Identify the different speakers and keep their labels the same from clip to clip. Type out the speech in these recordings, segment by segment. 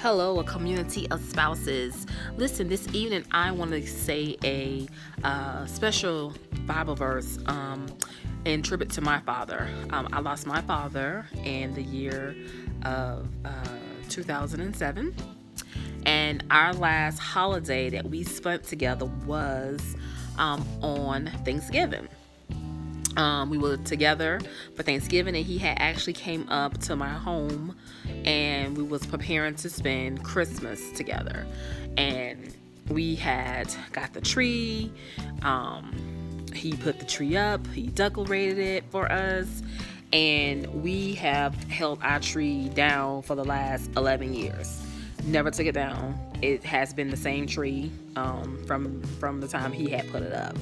Speaker 1: Hello, a community of spouses. Listen, this evening I want to say a special Bible verse in tribute to my father. I lost my father in the year of 2007. And our last holiday that we spent together was on Thanksgiving. We were together for Thanksgiving, and he had actually came up to my home, and we was preparing to spend Christmas together. And we had got the tree. He put the tree up. He decorated it for us, and we have held our tree down for the last 11 years. Never took it down. It has been the same tree from the time he had put it up.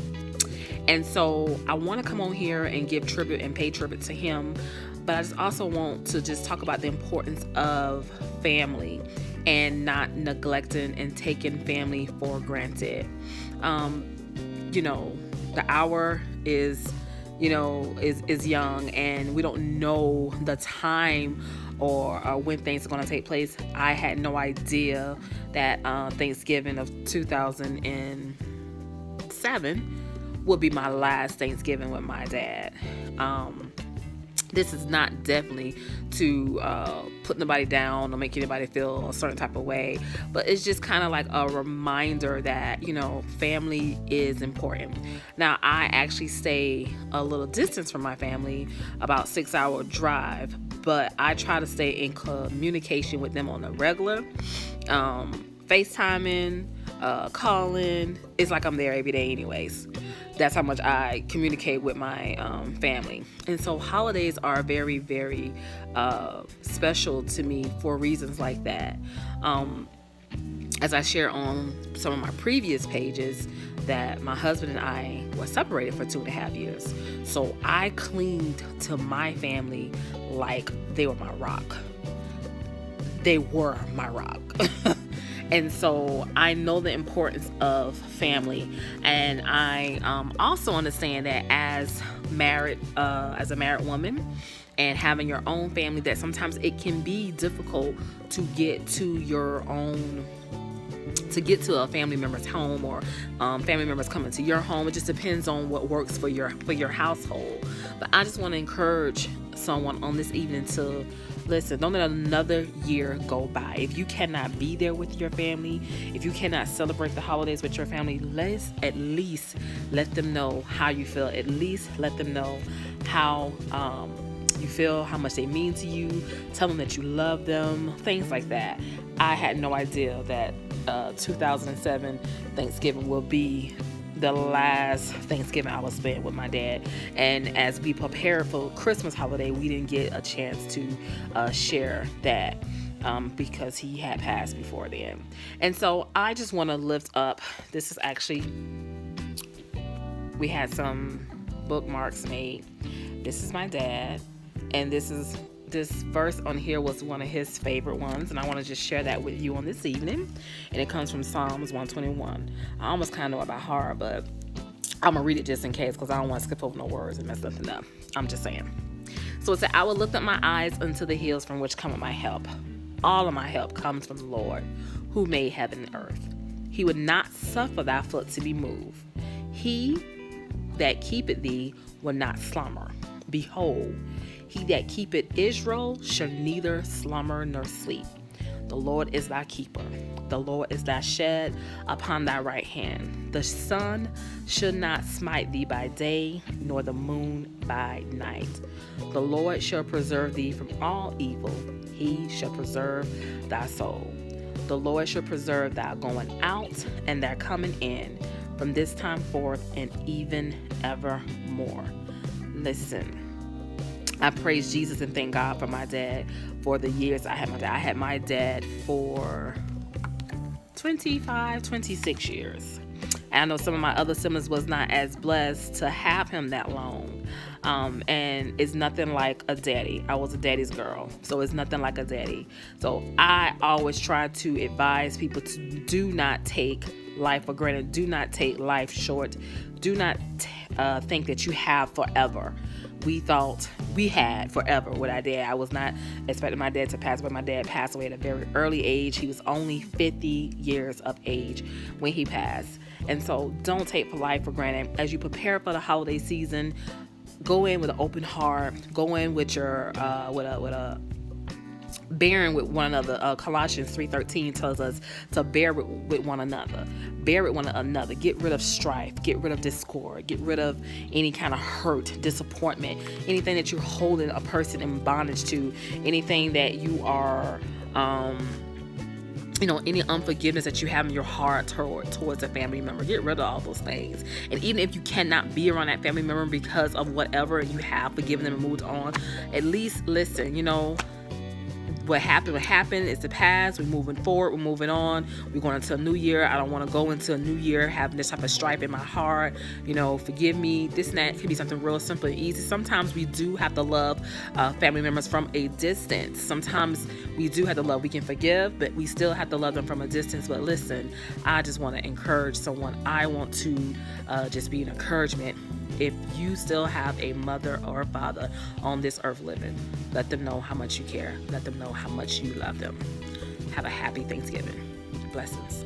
Speaker 1: And so I want to come on here and give tribute and pay tribute to him, but I just also want to just talk about the importance of family and not neglecting and taking family for granted. The hour is young, and we don't know the time or when things are going to take place. I had no idea that Thanksgiving of 2007 would be my last Thanksgiving with my dad. This is not definitely to put nobody down or make anybody feel a certain type of way, but it's just kind of like a reminder that, family is important. Now, I actually stay a little distance from my family, about 6-hour drive, but I try to stay in communication with them on a regular, FaceTiming, calling. It's like I'm there every day anyways. That's how much I communicate with my family. And so holidays are very, very special to me for reasons like that. As I share on some of my previous pages, that my husband and I were separated for 2.5 years. So I clinged to my family like they were my rock. They were my rock. And so I know the importance of family, and I also understand that as a married woman and having your own family, that sometimes it can be difficult to get to a family member's home, or family members coming to your home. It just depends on what works for your household. But I just want to encourage someone on this evening to listen. Don't let another year go by. If you cannot be there with your family, if you cannot celebrate the holidays with your family, let's at least let them know how you feel. At least let them know how you feel, how much they mean to you. Tell them that you love them, things like that. I had no idea that 2007 Thanksgiving will be the last Thanksgiving I was spent with my dad. And as we prepared for Christmas holiday, we didn't get a chance to share that because he had passed before then. And so I just want to lift up, this is actually, we had some bookmarks made. This is my dad, and this verse on here was one of his favorite ones, and I want to just share that with you on this evening. And it comes from Psalms 121. I almost kind of know it by heart, but I'm gonna read it just in case, because I don't want to skip over no words and mess nothing up. I'm just saying. So it said, I will lift up my eyes unto the hills from which cometh my help. All of my help comes from the Lord, who made heaven and earth. He would not suffer thy foot to be moved. He that keepeth thee will not slumber. Behold, he that keepeth Israel shall neither slumber nor sleep. The Lord is thy keeper. The Lord is thy shed upon thy right hand. The sun should not smite thee by day, nor the moon by night. The Lord shall preserve thee from all evil. He shall preserve thy soul. The Lord shall preserve thy going out and thy coming in from this time forth and even evermore. Listen, I praise Jesus and thank God for my dad for the years I had my dad. I had my dad for 26 years. And I know some of my other siblings was not as blessed to have him that long. And it's nothing like a daddy. I was a daddy's girl, so it's nothing like a daddy. So I always try to advise people to do not take life for granted. Do not take life short. Do not think that you have forever. We thought we had forever with our dad. I was not expecting my dad to pass away. My dad passed away at a very early age. He was only 50 years of age when he passed. And so don't take life for granted. As you prepare for the holiday season, go in with an open heart. Go in with your bearing with one another. Colossians 3:13 tells us to bear with one another. Bear with one another. Get rid of strife. Get rid of discord. Get rid of any kind of hurt, disappointment, anything that you're holding a person in bondage to, anything that you are any unforgiveness that you have in your heart towards a family member. Get rid of all those things. And even if you cannot be around that family member because of whatever, you have forgiven them and moved on, at least listen, what happened it's the past. We're moving forward, we're moving on, we're going into a new year. I don't want to go into a new year having this type of strife in my heart. Forgive me, this and that. It could be something real simple and easy. Sometimes we do have to love family members from a distance. Sometimes we do have to love. We can forgive, but we still have to love them from a distance. But listen, I just want to encourage someone. I want to just be an encouragement. If you still have a mother or a father on this earth living, let them know how much you care. Let them know how much you love them. Have a happy Thanksgiving. Blessings.